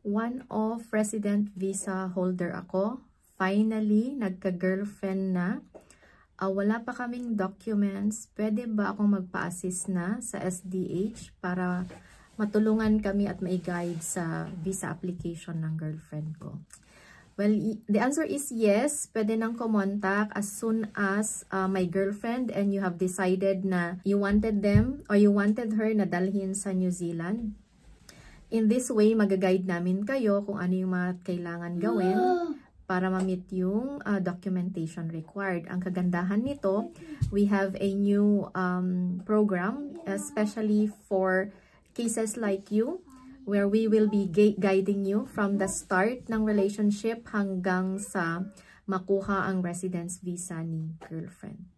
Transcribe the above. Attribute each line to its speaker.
Speaker 1: One of resident visa holder ako. Finally, nagka-girlfriend na. Wala pa kaming documents. Pwede ba akong magpa-assist na sa SDH para matulungan kami at mai-guide sa visa application ng girlfriend ko? Well, the answer is yes. Pwede nang kumontak as soon as my girlfriend and you have decided na you wanted them or you wanted her na dalhin sa New Zealand. In this way, mag-guide namin kayo kung ano yung mga kailangan gawin para ma-meet yung documentation required. Ang kagandahan nito, we have a new program, especially for cases like you, where we will be guiding you from the start ng relationship hanggang sa makuha ang residence visa ni girlfriend.